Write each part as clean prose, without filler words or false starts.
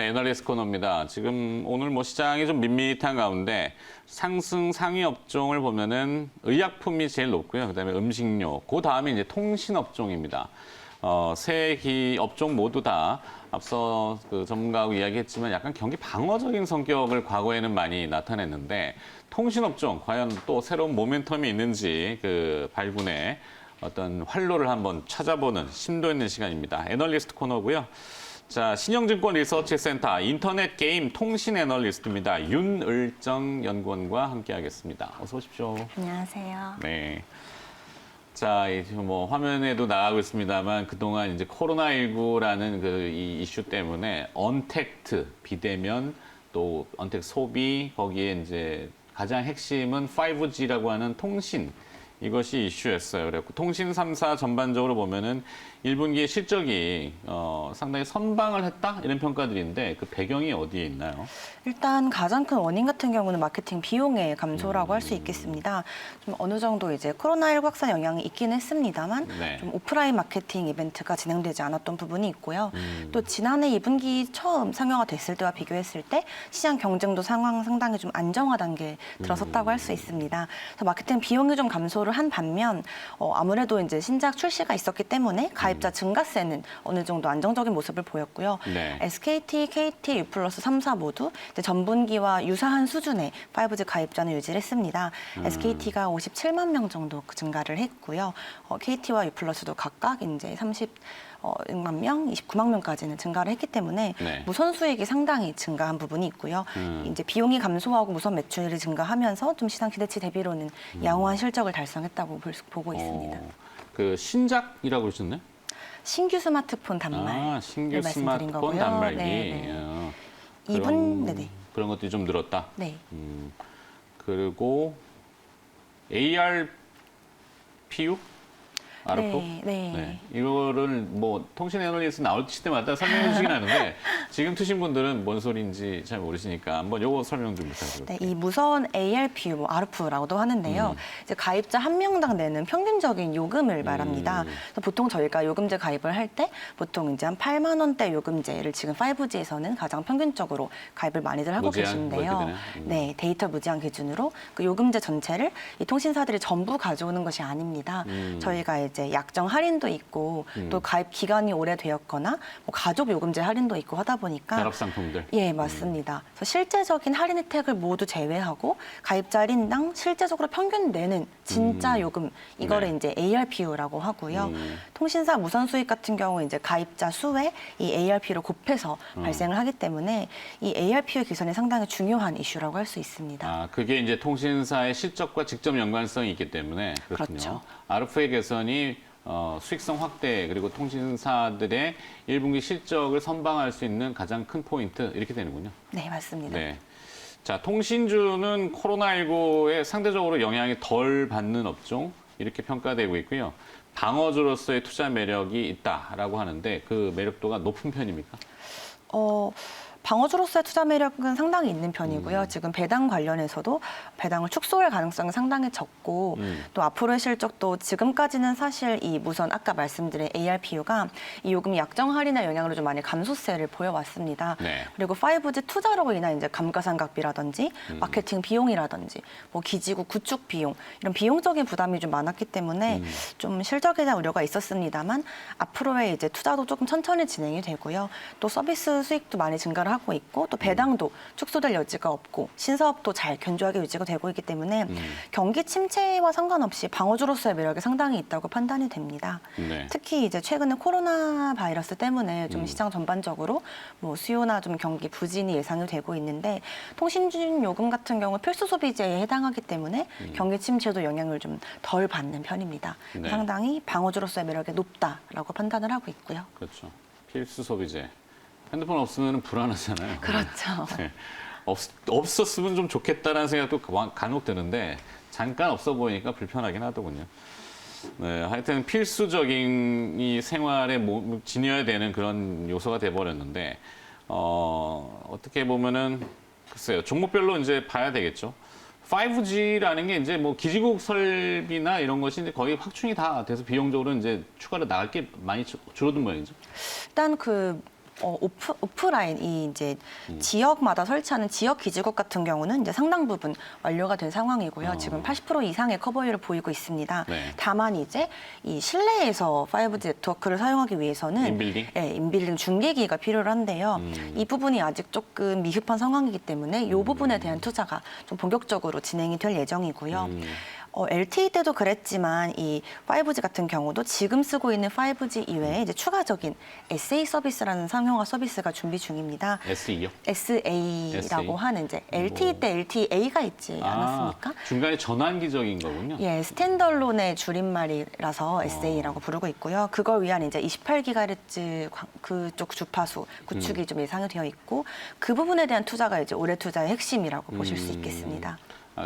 애널리스트 코너입니다. 지금 오늘 뭐 시장이 좀 밋밋한 가운데 상승 상위 업종을 보면은 의약품이 제일 높고요. 그다음에 음식료, 그 다음에 이제 통신 업종입니다. 세 업종 모두 다 앞서 그 전문가하고 이야기했지만 약간 경기 방어적인 성격을 과거에는 많이 나타냈는데 통신 업종 과연 또 새로운 모멘텀이 있는지 그 발군의 어떤 활로를 한번 찾아보는 심도 있는 시간입니다. 애널리스트 코너고요. 자, 신영증권 리서치센터 인터넷 게임 통신 애널리스트입니다. 윤을정 연구원과 함께하겠습니다. 어서 오십시오. 안녕하세요. 네. 자, 뭐 화면에도 나가고 있습니다만 그동안 이제 코로나19라는 그 이 이슈 때문에 언택트 비대면 또 언택트 소비 거기에 이제 가장 핵심은 5G라고 하는 통신 이것이 이슈였어요. 그래서 통신 3사 전반적으로 보면은 1분기의 실적이 상당히 선방을 했다 이런 평가들인데 그 배경이 어디에 있나요? 일단 가장 큰 원인 같은 경우는 마케팅 비용의 감소라고 할 수 있겠습니다. 좀 어느 정도 이제 코로나19 확산 영향이 있긴 했습니다만 네. 좀 오프라인 마케팅 이벤트가 진행되지 않았던 부분이 있고요. 또 지난해 2분기 처음 상용화 됐을 때와 비교했을 때 시장 경쟁도 상황 상당히 좀 안정화 단계에 들어섰다고 할 수 있습니다. 그래서 마케팅 비용이 좀 감소를 한 반면 아무래도 이제 신작 출시가 있었기 때문에 가입자 증가세는 어느 정도 안정적인 모습을 보였고요. 네. SKT, KT, U+, 3사 모두 이제 전분기와 유사한 수준의 5G 가입자는 유지를 했습니다. SKT가 57만 명 정도 증가를 했고요. KT와 U+도 각각 이제 36만 명, 29만 명까지는 증가를 했기 때문에 네. 무선 수익이 상당히 증가한 부분이 있고요. 이제 비용이 감소하고 무선 매출이 증가하면서 좀 시장 기대치 대비로는 양호한 실적을 달성했다고 보고 있습니다. 그 신작이라고 그러셨나요? 신규 스마트폰 단말. 신규 말씀드린 스마트폰 거고요. 단말기. 네. 그런, 이분, 네네. 그런 것들이 좀 늘었다. 네. 그리고 ARPU? RF? 네. 이거를 뭐 통신 애널리스트 나올 때마다 설명해 주시긴 하는데 지금 트신 분들은 뭔 소리인지 잘 모르시니까 한번 요거 설명 좀 부탁드릴게요. 네, 이 무선 ARPU, 뭐 RF라고도 하는데요. 이제 가입자 한 명당 내는 평균적인 요금을 말합니다. 그래서 보통 저희가 요금제 가입을 할 때 보통 이제 한 8만 원대 요금제를 지금 5G에서는 가장 평균적으로 가입을 많이들 하고 무제한 계신데요. 뭐 이렇게 되나요? 네, 데이터 무제한 기준으로 그 요금제 전체를 이 통신사들이 전부 가져오는 것이 아닙니다. 저희가 이제 약정 할인도 있고 또 가입 기간이 오래되었거나 뭐 가족 요금제 할인도 있고 하다 보니까 결합 상품들. 예, 맞습니다. 그래서 실제적인 할인 혜택을 모두 제외하고 가입자 할인당 실제적으로 평균 내는 진짜 요금 이거를 네. 이제 ARPU라고 하고요. 통신사 무선 수익 같은 경우 이제 가입자 수에 이 ARPU를 곱해서 발생을 하기 때문에 이 ARPU 개선이 상당히 중요한 이슈라고 할 수 있습니다. 그게 이제 통신사의 실적과 직접 연관성이 있기 때문에 그렇군요. 그렇죠. RF의 개선이 수익성 확대 그리고 통신사들의 1분기 실적을 선방할 수 있는 가장 큰 포인트 이렇게 되는군요. 네, 맞습니다. 네. 자, 통신주는 코로나19에 상대적으로 영향이 덜 받는 업종 이렇게 평가되고 있고요. 방어주로서의 투자 매력이 있다라고 하는데 그 매력도가 높은 편입니까? 방어주로서의 투자 매력은 상당히 있는 편이고요. 지금 배당 관련해서도 배당을 축소할 가능성이 상당히 적고 또 앞으로의 실적도 지금까지는 사실 이 무선 아까 말씀드린 ARPU가 이 요금 약정 할인의 영향으로 좀 많이 감소세를 보여왔습니다. 네. 그리고 5G 투자로 인한 이제 감가상각비라든지 마케팅 비용이라든지 뭐 기지국 구축 비용 이런 비용적인 부담이 좀 많았기 때문에 좀 실적에 대한 우려가 있었습니다만 앞으로의 이제 투자도 조금 천천히 진행이 되고요. 또 서비스 수익도 많이 증가를 하고 있고 또 배당도 축소될 여지가 없고 신사업도 잘 견조하게 유지가 되고 있기 때문에 경기 침체와 상관없이 방어주로서의 매력이 상당히 있다고 판단이 됩니다. 네. 특히 이제 최근에 코로나 바이러스 때문에 좀 시장 전반적으로 뭐 수요나 좀 경기 부진이 예상이 되고 있는데 통신준 요금 같은 경우 필수 소비재에 해당하기 때문에 경기 침체도 영향을 좀 덜 받는 편입니다. 네. 상당히 방어주로서의 매력이 높다라고 판단을 하고 있고요. 그렇죠. 필수 소비재. 핸드폰 없으면 불안하잖아요. 그렇죠. 네. 없었으면 좀 좋겠다라는 생각도 간혹 드는데 잠깐 없어 보이니까 불편하긴 하더군요. 네, 하여튼 필수적인 이 생활에 지녀야 되는 그런 요소가 돼버렸는데 어떻게 보면은 글쎄요 종목별로 이제 봐야 되겠죠. 5G라는 게 이제 뭐 기지국 설비나 이런 것이 이제 거의 확충이 다 돼서 비용적으로 이제 추가로 나갈 게 많이 줄어든 모양이죠. 일단 그 오프라인 이 이제 지역마다 설치하는 지역 기지국 같은 경우는 이제 상당 부분 완료가 된 상황이고요. 지금 80% 이상의 커버율을 보이고 있습니다. 네. 다만 이제 이 실내에서 5G 네트워크를 사용하기 위해서는 인빌딩? 네, 인빌딩 중계기가 필요한데요. 이 부분이 아직 조금 미흡한 상황이기 때문에 이 부분에 대한 투자가 좀 본격적으로 진행이 될 예정이고요. LTE 때도 그랬지만 이 5G 같은 경우도 지금 쓰고 있는 5G 이외에 이제 추가적인 SA 서비스라는 상용화 서비스가 준비 중입니다. SE요? SA라고 하는 이제 LTE 때 LTEA가 있지 않았습니까? 중간에 전환기적인 거군요. 예, 스탠드얼론의 줄임말이라서 SA라고 부르고 있고요. 그걸 위한 이제 28GHz 그쪽 주파수 구축이 좀 예상이 되어 있고 그 부분에 대한 투자가 이제 올해 투자의 핵심이라고 보실 수 있겠습니다.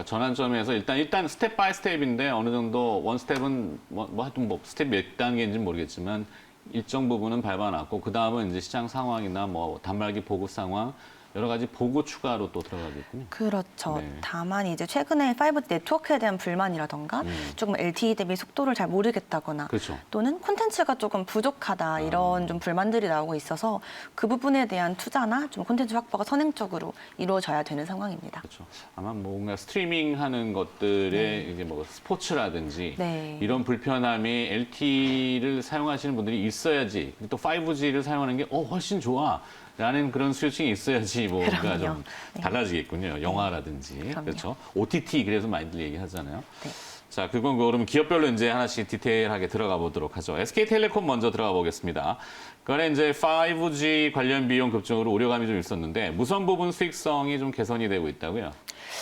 전환점에서 일단 스텝 바이 스텝인데 어느 정도 원 스텝은 하여튼 스텝 몇 단계인지 는 모르겠지만 일정 부분은 밟아놨고 그 다음은 이제 시장 상황이나 단말기 보급 상황 여러 가지 보고 추가로 또 들어가겠군요. 그렇죠. 네. 다만 이제 최근에 5G 네트워크에 대한 불만이라던가 조금 LTE 대비 속도를 잘 모르겠다거나 그렇죠. 또는 콘텐츠가 조금 부족하다 이런 좀 불만들이 나오고 있어서 그 부분에 대한 투자나 좀 콘텐츠 확보가 선행적으로 이루어져야 되는 상황입니다. 그렇죠. 아마 뭔가 스트리밍하는 것들의 이제 스포츠라든지 네. 이런 불편함이 LTE를 사용하시는 분들이 있어야지 또 5G를 사용하는 게 훨씬 좋아. 라는 그런 스위칭이 있어야지 뭔가 그럼요. 좀 달라지겠군요. 영화라든지. 그럼요. 그렇죠. OTT 그래서 많이들 얘기하잖아요. 네. 자, 그러면 기업별로 이제 하나씩 디테일하게 들어가 보도록 하죠. SK텔레콤 먼저 들어가 보겠습니다. 그간에 이제 5G 관련 비용 급증으로 우려감이 좀 있었는데 무선 부분 수익성이 좀 개선이 되고 있다고요.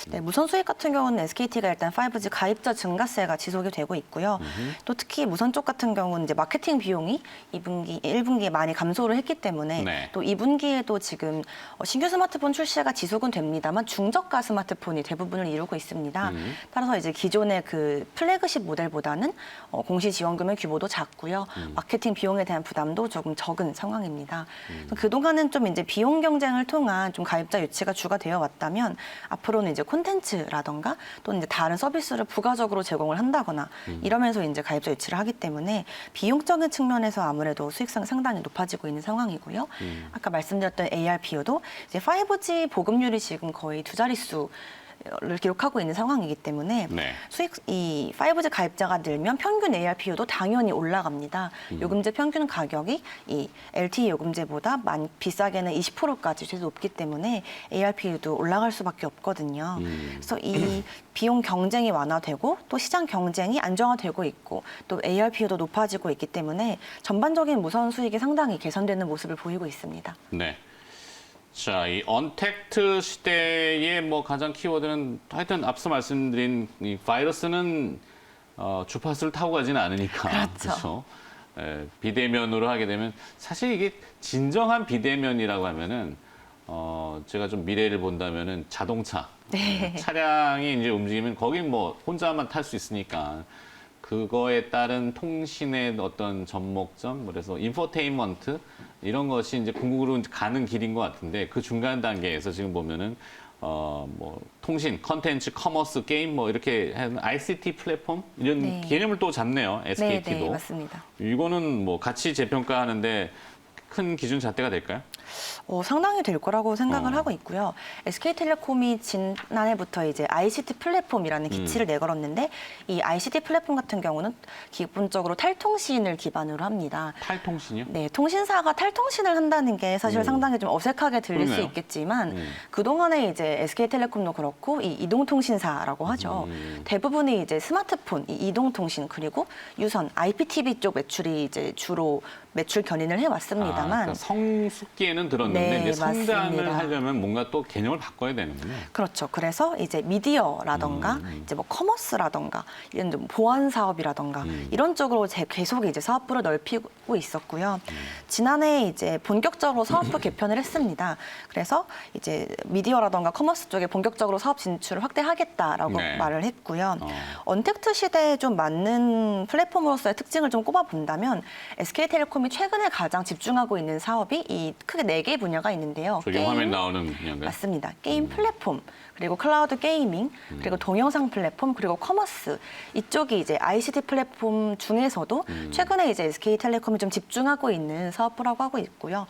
네, 무선 수익 같은 경우는 SKT가 일단 5G 가입자 증가세가 지속이 되고 있고요. 또 특히 무선 쪽 같은 경우는 이제 마케팅 비용이 2분기, 1분기에 많이 감소를 했기 때문에 네. 또 2분기에도 지금 신규 스마트폰 출시가 지속은 됩니다만 중저가 스마트폰이 대부분을 이루고 있습니다. 따라서 이제 기존의 그 플래그십 모델보다는 공시 지원금의 규모도 작고요. 마케팅 비용에 대한 부담도 조금 적은 상황입니다. 그동안은 좀 이제 비용 경쟁을 통한 좀 가입자 유치가 주가 되어 왔다면 앞으로는 이제 콘텐츠라던가 또는 이제 다른 서비스를 부가적으로 제공을 한다거나 이러면서 이제 가입자 유치를 하기 때문에 비용적인 측면에서 아무래도 수익성이 상당히 높아지고 있는 상황이고요. 아까 말씀드렸던 ARPU도 이제 5G 보급률이 지금 거의 두 자릿수 를 기록하고 있는 상황이기 때문에 네. 이 5G 가입자가 늘면 평균 ARPU도 당연히 올라갑니다. 요금제 평균 가격이 이 LTE 요금제보다 비싸게는 20%까지 최소 높기 때문에 ARPU도 올라갈 수밖에 없거든요. 그래서 이 비용 경쟁이 완화되고 또 시장 경쟁이 안정화되고 있고 또 ARPU도 높아지고 있기 때문에 전반적인 무선 수익이 상당히 개선되는 모습을 보이고 있습니다. 네. 자, 이 언택트 시대의 가장 키워드는 하여튼 앞서 말씀드린 이 바이러스는 주파수를 타고 가지는 않으니까. 그렇죠. 비대면으로 하게 되면 사실 이게 진정한 비대면이라고 하면은 제가 좀 미래를 본다면은 자동차. 네. 차량이 이제 움직이면 거기 혼자만 탈 수 있으니까 그거에 따른 통신의 어떤 접목점, 그래서 인포테인먼트 이런 것이 이제 궁극으로 가는 길인 것 같은데 그 중간 단계에서 지금 보면은 통신, 컨텐츠, 커머스, 게임 이렇게 하는 ICT 플랫폼 이런 네. 개념을 또 잡네요. SKT도. 네, 맞습니다. 이거는 같이 재평가하는데 큰 기준 잣대가 될까요? 상당히 될 거라고 생각을 하고 있고요. SK텔레콤이 지난해부터 이제 ICT 플랫폼이라는 기치를 내걸었는데 이 ICT 플랫폼 같은 경우는 기본적으로 탈통신을 기반으로 합니다. 탈통신이요? 네, 통신사가 탈통신을 한다는 게 사실 상당히 좀 어색하게 들릴 수 그러네요. 있겠지만 그동안에 이제 SK텔레콤도 그렇고 이 이동통신사라고 하죠. 대부분이 이제 스마트폰, 이 이동통신 그리고 유선, IPTV 쪽 매출이 이제 주로 매출 견인을 해왔습니다만 그러니까 성숙기에는 들었는데 네, 이제 성장을 맞습니다. 하려면 뭔가 또 개념을 바꿔야 되는군요. 그렇죠. 그래서 이제 미디어라던가 이제 커머스라던가 이런 좀 보안 사업이라던가 이런 쪽으로 계속 이제 사업부를 넓히고 있었고요. 지난해 이제 본격적으로 사업부 개편을 했습니다. 그래서 이제 미디어라던가 커머스 쪽에 본격적으로 사업 진출을 확대하겠다라고 네. 말을 했고요. 언택트 시대에 좀 맞는 플랫폼으로서의 특징을 좀 꼽아본다면 SK텔레콤이 최근에 가장 집중하고 있는 사업이 이 크게 4개의 분야가 있는데요. 저기 화면 나오는 분야인가요? 맞습니다. 게임 플랫폼, 그리고 클라우드 게이밍, 그리고 동영상 플랫폼, 그리고 커머스. 이쪽이 이제 ICT 플랫폼 중에서도 최근에 이제 SK텔레콤이 좀 집중하고 있는 사업부라고 하고 있고요.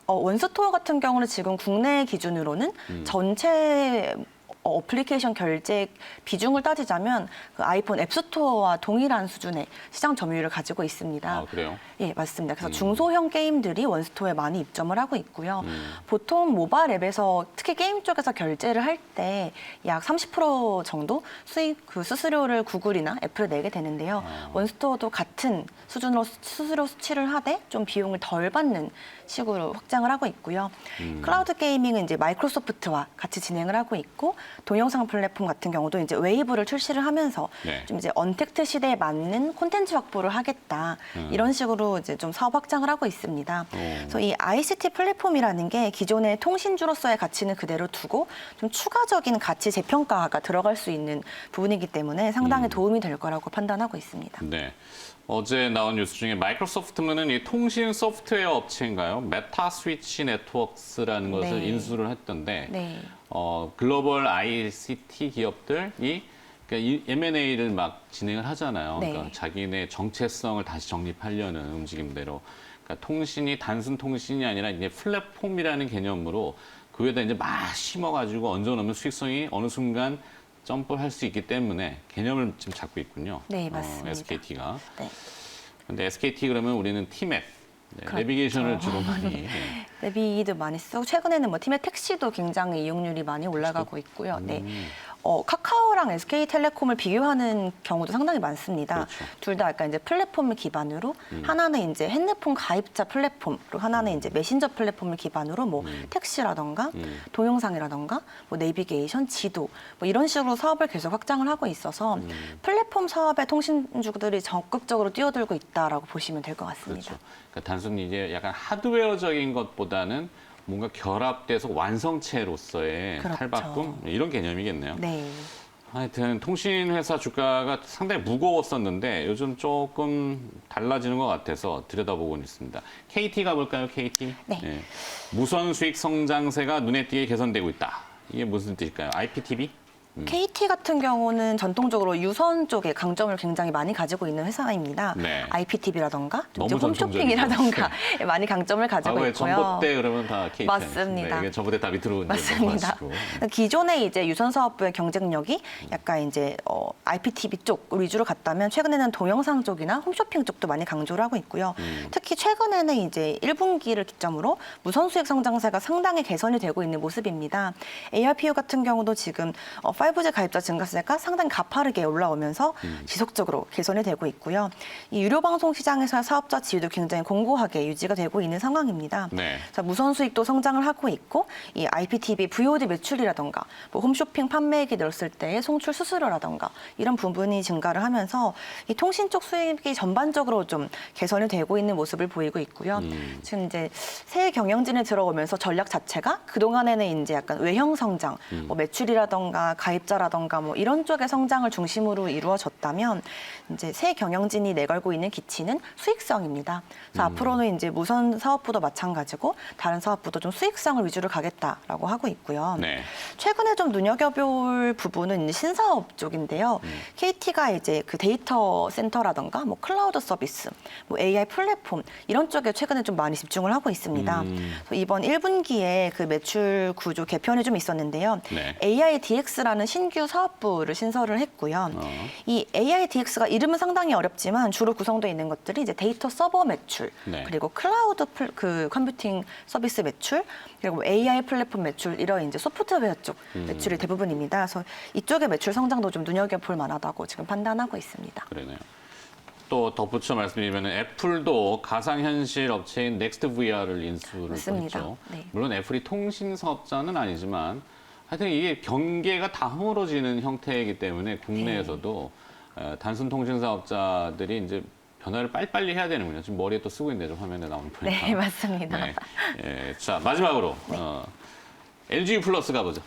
원스토어 같은 경우는 지금 국내 기준으로는 전체 어플리케이션 결제 비중을 따지자면 그 아이폰 앱스토어와 동일한 수준의 시장 점유율을 가지고 있습니다. 아, 그래요? 예, 맞습니다. 그래서 중소형 게임들이 원스토어에 많이 입점을 하고 있고요. 보통 모바일 앱에서 특히 게임 쪽에서 결제를 할 때 약 30% 정도 수수료를 구글이나 애플에 내게 되는데요. 원스토어도 같은 수준으로 수수료 수치를 하되 좀 비용을 덜 받는 식으로 확장을 하고 있고요. 클라우드 게이밍은 이제 마이크로소프트와 같이 진행을 하고 있고 동영상 플랫폼 같은 경우도 이제 웨이브를 출시를 하면서 네. 좀 이제 언택트 시대에 맞는 콘텐츠 확보를 하겠다 이런 식으로 이제 좀 사업 확장을 하고 있습니다. 그래서 이 ICT 플랫폼이라는 게 기존의 통신주로서의 가치는 그대로 두고 좀 추가적인 가치 재평가가 들어갈 수 있는 부분이기 때문에 상당히 도움이 될 거라고 판단하고 있습니다. 네. 어제 나온 뉴스 중에 마이크로소프트는 이 통신 소프트웨어 업체인가요? 메타 스위치 네트워크스라는 것을 네. 인수를 했던데 네. 글로벌 ICT 기업들이 그러니까 이 M&A를 막 진행을 하잖아요. 네. 그러니까 자기네 정체성을 다시 정립하려는 움직임대로. 그러니까 통신이 단순 통신이 아니라 이제 플랫폼이라는 개념으로 그 위에다 이제 막 심어가지고 얹어놓으면 수익성이 어느 순간 점프할 수 있기 때문에 개념을 지금 잡고 있군요. 네, 맞습니다. SKT가. 네. 근데 SKT 그러면 우리는 티맵, 그렇죠. 내비게이션을 주로 많이. 네. 내비도 많이 쓰고 최근에는 뭐 팀의 택시도 굉장히 이용률이 많이 올라가고 있고요. 네. 카카오랑 SK텔레콤을 비교하는 경우도 상당히 많습니다. 그렇죠. 둘 다 약간 이제 플랫폼을 기반으로 하나는 이제 핸드폰 가입자 플랫폼, 그리고 하나는 이제 메신저 플랫폼을 기반으로 뭐 택시라던가 동영상이라던가 뭐 내비게이션, 지도 뭐 이런 식으로 사업을 계속 확장을 하고 있어서 플랫폼 사업에 통신주들이 적극적으로 뛰어들고 있다라고 보시면 될 것 같습니다. 그렇죠. 그러니까 단순히 이제 약간 하드웨어적인 것보다는 뭔가 결합돼서 완성체로서의 그렇죠. 탈바꿈 이런 개념이겠네요. 네. 하여튼 통신회사 주가가 상당히 무거웠었는데 요즘 조금 달라지는 것 같아서 들여다보고 있습니다. KT 가볼까요, KT? 네. 무선 수익 성장세가 눈에 띄게 개선되고 있다. 이게 무슨 뜻일까요? IPTV? KT 같은 경우는 전통적으로 유선 쪽에 강점을 굉장히 많이 가지고 있는 회사입니다. 네. IPTV라던가 너무 홈쇼핑이라던가 많이 강점을 가지고 과거에 있고요. 전봇대 그러면 다 KT. 맞습니다. 이게 전봇대 다 밑으로 맞습니다. 넘어가시고. 기존의 이제 유선 사업부의 경쟁력이 약간 이제 IPTV 쪽 위주로 갔다면 최근에는 동영상 쪽이나 홈쇼핑 쪽도 많이 강조를 하고 있고요. 특히 최근에는 이제 1분기를 기점으로 무선 수익 성장세가 상당히 개선이 되고 있는 모습입니다. ARPU 같은 경우도 지금 5G 가입자 증가세가 상당히 가파르게 올라오면서 지속적으로 개선이 되고 있고요. 이 유료 방송 시장에서의 사업자 지위도 굉장히 공고하게 유지가 되고 있는 상황입니다. 네. 자, 무선 수익도 성장을 하고 있고 이 IPTV VOD 매출이라던가 뭐 홈쇼핑 판매액이 늘었을 때의 송출 수수료라던가 이런 부분이 증가를 하면서 이 통신 쪽 수익이 전반적으로 좀 개선이 되고 있는 모습을 보이고 있고요. 지금 이제 새 경영진에 들어오면서 전략 자체가 그동안에는 이제 약간 외형 성장, 뭐 매출이라던가 가입자라던가 뭐 이런 쪽의 성장을 중심으로 이루어졌다면 이제 새 경영진이 내걸고 있는 기치는 수익성입니다. 그래서 앞으로는 이제 무선 사업부도 마찬가지고 다른 사업부도 좀 수익성을 위주로 가겠다라고 하고 있고요. 네. 최근에 좀 눈여겨볼 부분은 이제 신사업 쪽인데요. KT가 이제 그 데이터 센터라던가 뭐 클라우드 서비스, 뭐 AI 플랫폼 이런 쪽에 최근에 좀 많이 집중을 하고 있습니다. 그래서 이번 1분기에 그 매출 구조 개편이 좀 있었는데요. 네. AI DX라는 신규 사업부를 신설을 했고요. 이 AI DX가 이름은 상당히 어렵지만 주로 구성되어 있는 것들이 이제 데이터 서버 매출, 네. 그리고 클라우드 그 컴퓨팅 서비스 매출, 그리고 AI 플랫폼 매출 이런 이제 소프트웨어 쪽 매출이 대부분입니다. 그래서 이쪽의 매출 성장도 좀 눈여겨볼 만하다고 지금 판단하고 있습니다. 그러네요. 또 덧붙여 말씀드리면 애플도 가상현실 업체인 넥스트 VR을 인수를 맞습니다. 했죠. 네. 물론 애플이 통신 사업자는 아니지만 하여튼 이게 경계가 다 허물어지는 형태이기 때문에 국내에서도 단순 통신 사업자들이 이제 변화를 빨리빨리 해야 되는군요. 지금 머리에 또 쓰고 있는데 좀 화면에 나오는 보니까. 네, 맞습니다. 네. 자, 마지막으로 LG 플러스 가보죠.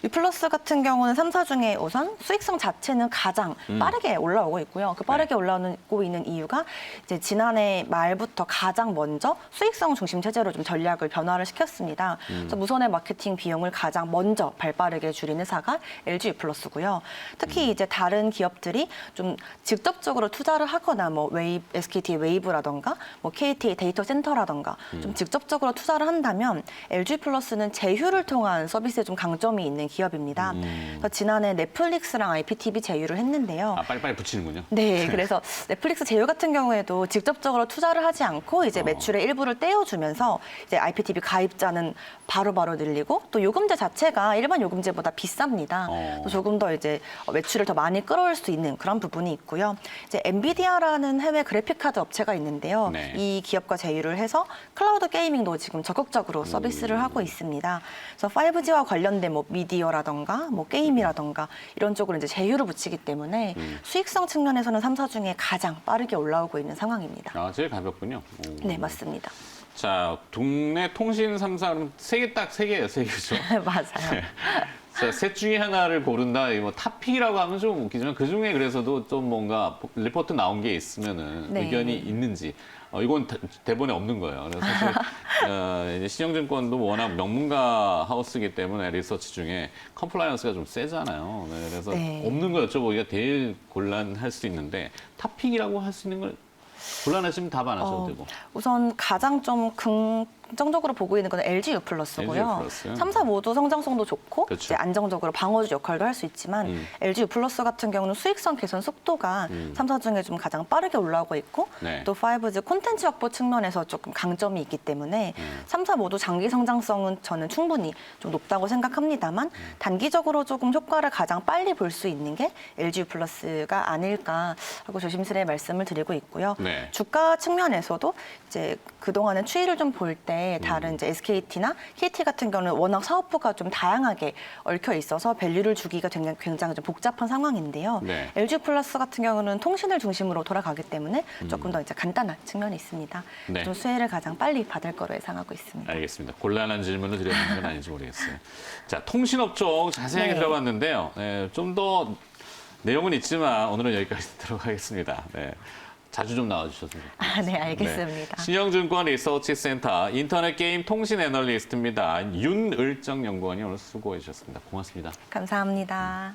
유플러스 같은 경우는 3사 중에 우선 수익성 자체는 가장 빠르게 올라오고 있고요. 그 빠르게 올라오고 있는 이유가 이제 지난해 말부터 가장 먼저 수익성 중심 체제로 좀 전략을 변화를 시켰습니다. 그래서 무선의 마케팅 비용을 가장 먼저 발빠르게 줄인 회사가 LG 유플러스고요. 특히 이제 다른 기업들이 좀 직접적으로 투자를 하거나 뭐 SKT 웨이브라던가 뭐 KT 데이터 센터라던가 좀 직접적으로 투자를 한다면 LG 플러스는 제휴를 통한 서비스에 좀 강점이 있는 기업입니다. 그래서 지난해 넷플릭스랑 IPTV 제휴를 했는데요. 아, 빨리빨리 붙이는군요. 네, 그래서 넷플릭스 제휴 같은 경우에도 직접적으로 투자를 하지 않고 이제 매출의 일부를 떼어주면서 이제 IPTV 가입자는 바로바로 늘리고 또 요금제 자체가 일반 요금제보다 비쌉니다. 또 조금 더 이제 매출을 더 많이 끌어올 수 있는 그런 부분이 있고요. 이제 엔비디아라는 해외 그래픽 카드 업체가 있는데요. 네. 이 기업과 제휴를 해서 클라우드 게이밍도 지금 적극적으로 서비스를 하고 있습니다. 그래서 5G와 관련된 뭐 미디어라던가 뭐 게임이라던가 이런 쪽으로 이제 제휴를 붙이기 때문에 수익성 측면에서는 3사 중에 가장 빠르게 올라오고 있는 상황입니다. 아, 제일 가볍군요. 네, 맞습니다. 자, 동네 통신 3사, 딱 세 개예요, 세 개죠. 맞아요. 자, 셋 중에 하나를 고른다. 뭐 탑픽이라고 하면 좀 웃기지만 그 중에 그래서도 좀 뭔가 리포트 나온 게 있으면은 네. 의견이 있는지. 이건 대본에 없는 거예요. 그래서 사실 이제 신영증권도 워낙 명문가 하우스이기 때문에 리서치 중에 컴플라이언스가 좀 세잖아요. 네, 그래서 네. 없는 거 여쭤보기가 제일 곤란할 수 있는데 탑픽이라고 할 수 있는 걸 곤란하시면 답 안 하셔도 되고. 우선 가장 좀 긍정적으로 보고 있는 건 LG 유플러스고요. LG 유플러스. 3사 모두 성장성도 좋고 그렇죠. 이제 안정적으로 방어주 역할도 할 수 있지만 LG 유플러스 같은 경우는 수익성 개선 속도가 3사 중에 좀 가장 빠르게 올라오고 있고 네. 또 5G 콘텐츠 확보 측면에서 조금 강점이 있기 때문에 3사 모두 장기 성장성은 저는 충분히 좀 높다고 생각합니다만 단기적으로 조금 효과를 가장 빨리 볼 수 있는 게 LG 유플러스가 아닐까 하고 조심스레 말씀을 드리고 있고요. 네. 주가 측면에서도 이제 그동안은 추이를 좀 볼 때 다른 이제 SKT나 KT 같은 경우는 워낙 사업부가 좀 다양하게 얽혀 있어서 밸류를 주기가 굉장히 좀 복잡한 상황인데요. 네. LG 플러스 같은 경우는 통신을 중심으로 돌아가기 때문에 조금 더 이제 간단한 측면이 있습니다. 네. 좀 수혜를 가장 빨리 받을 거로 예상하고 있습니다. 알겠습니다. 곤란한 질문을 드렸는 건 아닌지 모르겠어요. 자, 통신업종 자세하게 네. 들어봤는데요. 네, 좀 더 내용은 있지만 오늘은 여기까지 들어가겠습니다. 네. 자주 좀 나와주셨으면 좋겠습니다. 네, 알겠습니다. 네. 신영증권 리서치센터 인터넷 게임 통신 애널리스트입니다. 윤을정 연구원이 오늘 수고해 주셨습니다. 고맙습니다. 감사합니다.